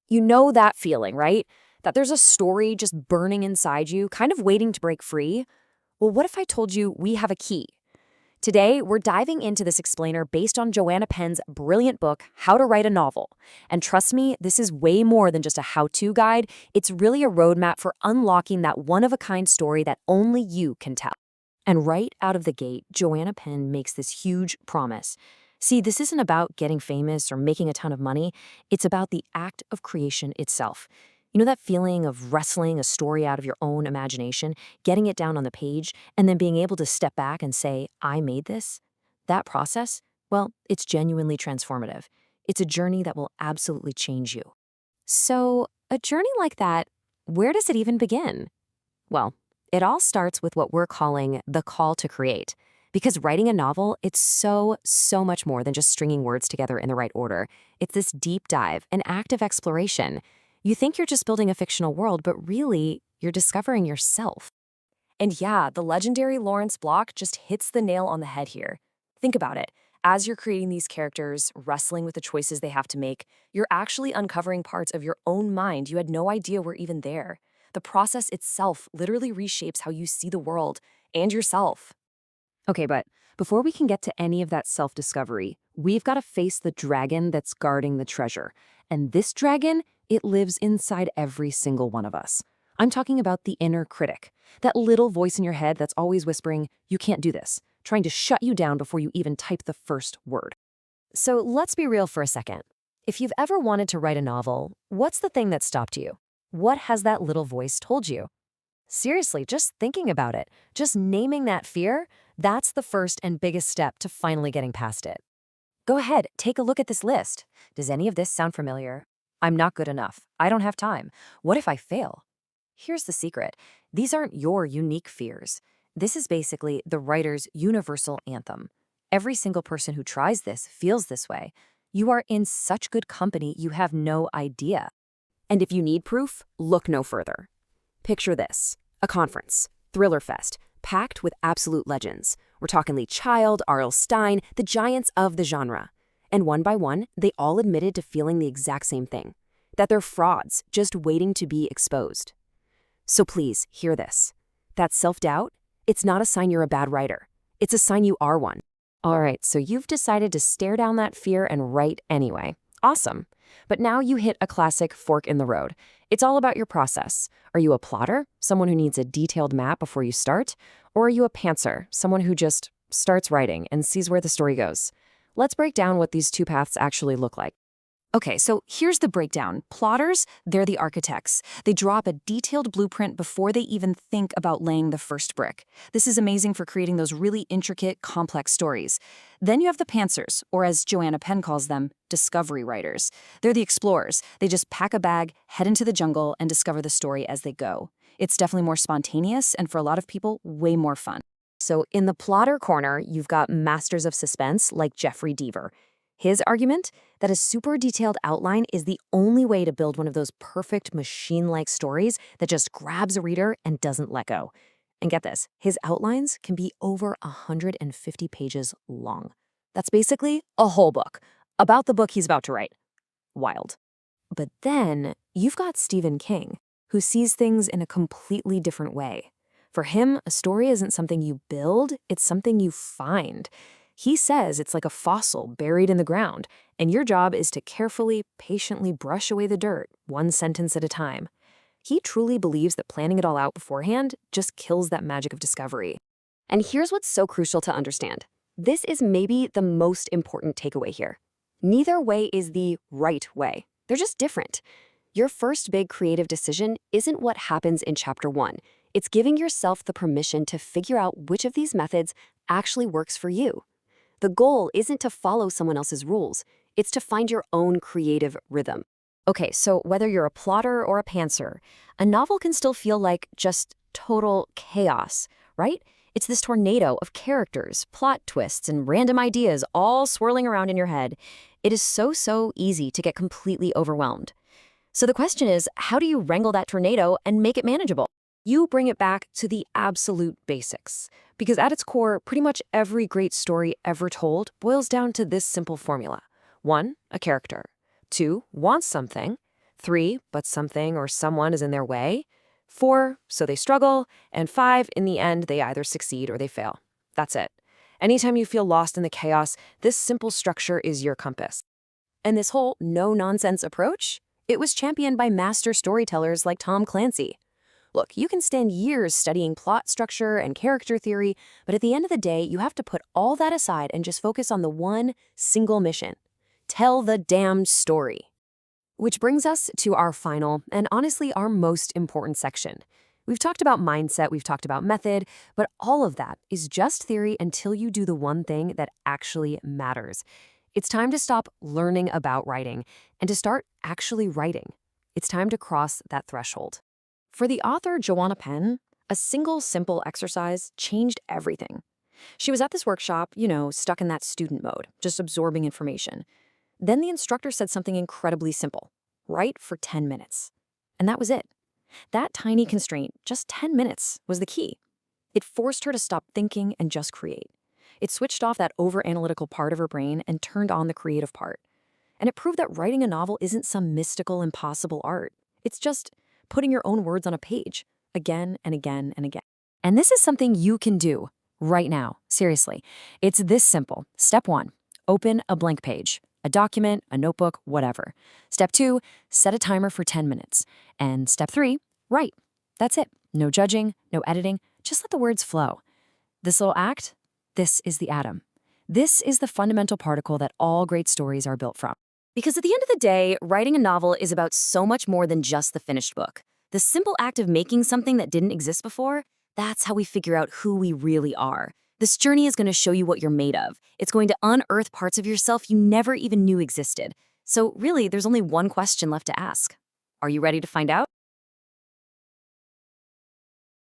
You know that feeling, right? That there's a story just burning inside you, kind of waiting to break free? Well, what if I told you we have a key? Today, we're diving into this explainer based on Joanna Penn's brilliant book, How to Write a Novel. And trust me, this is way more than just a how-to guide. It's really a roadmap for unlocking that one-of-a-kind story that only you can tell. And right out of the gate, Joanna Penn makes this huge promise. See, this isn't about getting famous or making a ton of money. It's about the act of creation itself. You know that feeling of wrestling a story out of your own imagination, getting it down on the page, and then being able to step back and say, I made this? That process, well, it's genuinely transformative. It's a journey that will absolutely change you. So, a journey like that, where does it even begin? Well, it all starts with what we're calling the call to create. Because writing a novel, it's so much more than just stringing words together in the right order. It's this deep dive, an act of exploration. You think you're just building a fictional world, but really, you're discovering yourself. And yeah, the legendary Lawrence Block just hits the nail on the head here. Think about it. As you're creating these characters, wrestling with the choices they have to make, you're actually uncovering parts of your own mind you had no idea were even there. The process itself literally reshapes how you see the world and yourself. Okay, but before we can get to any of that self-discovery, we've got to face the dragon that's guarding the treasure. And this dragon, it lives inside every single one of us. I'm talking about the inner critic, that little voice in your head that's always whispering, you can't do this, trying to shut you down before you even type the first word. So let's be real for a second. If you've ever wanted to write a novel, what's the thing that stopped you? What has that little voice told you? Seriously, just thinking about it, just naming that fear, that's the first and biggest step to finally getting past it. Go ahead, take a look at this list. Does any of this sound familiar? I'm not good enough. I don't have time. What if I fail? Here's the secret. These aren't your unique fears. This is basically the writer's universal anthem. Every single person who tries this feels this way. You are in such good company, you have no idea. And if you need proof, look no further. Picture this, a conference, Thriller Fest, packed with absolute legends. We're talking Lee Child, R.L. Stine, the giants of the genre. And one by one, they all admitted to feeling the exact same thing, that they're frauds just waiting to be exposed. So please, hear this. That self-doubt, it's not a sign you're a bad writer. It's a sign you are one. All right, so you've decided to stare down that fear and write anyway. Awesome. But now you hit a classic fork in the road. It's all about your process. Are you a plotter, someone who needs a detailed map before you start? Or are you a pantser, someone who just starts writing and sees where the story goes? Let's break down what these two paths actually look like. Okay, so here's the breakdown. Plotters, they're the architects. They draw up a detailed blueprint before they even think about laying the first brick. This is amazing for creating those really intricate, complex stories. Then you have the pantsers, or as Joanna Penn calls them, discovery writers. They're the explorers. They just pack a bag, head into the jungle, and discover the story as they go. It's definitely more spontaneous, and for a lot of people, way more fun. So in the plotter corner, you've got masters of suspense like Jeffrey Deaver. His argument? That a super detailed outline is the only way to build one of those perfect machine-like stories that just grabs a reader and doesn't let go. And get this, his outlines can be over 150 pages long. That's basically a whole book about the book he's about to write. Wild. But then you've got Stephen King, who sees things in a completely different way. For him, a story isn't something you build, it's something you find. He says it's like a fossil buried in the ground, and your job is to carefully, patiently brush away the dirt, one sentence at a time. He truly believes that planning it all out beforehand just kills that magic of discovery. And here's what's so crucial to understand. This is maybe the most important takeaway here. Neither way is the right way. They're just different. Your first big creative decision isn't what happens in chapter 1. It's giving yourself the permission to figure out which of these methods actually works for you. The goal isn't to follow someone else's rules. It's to find your own creative rhythm. Okay, so whether you're a plotter or a pantser, a novel can still feel like just total chaos, right? It's this tornado of characters, plot twists, and random ideas all swirling around in your head. It is so easy to get completely overwhelmed. So the question is, how do you wrangle that tornado and make it manageable? You bring it back to the absolute basics. Because at its core, pretty much every great story ever told boils down to this simple formula. 1, a character. 2, wants something. 3, but something or someone is in their way. 4, so they struggle. And 5, in the end, they either succeed or they fail. That's it. Anytime you feel lost in the chaos, this simple structure is your compass. And this whole no-nonsense approach, it was championed by master storytellers like Tom Clancy. Look, you can spend years studying plot structure and character theory, but at the end of the day, you have to put all that aside and just focus on the one single mission. Tell the damned story. Which brings us to our final, and honestly our most important section. We've talked about mindset, we've talked about method, but all of that is just theory until you do the one thing that actually matters. It's time to stop learning about writing and to start actually writing. It's time to cross that threshold. For the author Joanna Penn, a single simple exercise changed everything. She was at this workshop, stuck in that student mode, just absorbing information. Then the instructor said something incredibly simple: write for 10 minutes. And that was it. That tiny constraint, just 10 minutes, was the key. It forced her to stop thinking and just create. It switched off that over-analytical part of her brain and turned on the creative part. And it proved that writing a novel isn't some mystical, impossible art. It's just putting your own words on a page, again and again and again. And this is something you can do right now, seriously. It's this simple. Step 1, open a blank page. A document, a notebook, whatever. Step 2, set a timer for 10 minutes. And step 3, write. That's it. No judging, no editing, just let the words flow. This little act, this is the atom. This is the fundamental particle that all great stories are built from. Because at the end of the day, writing a novel is about so much more than just the finished book. The simple act of making something that didn't exist before, that's how we figure out who we really are. This journey is going to show you what you're made of. It's going to unearth parts of yourself you never even knew existed. So really, there's only one question left to ask. Are you ready to find out?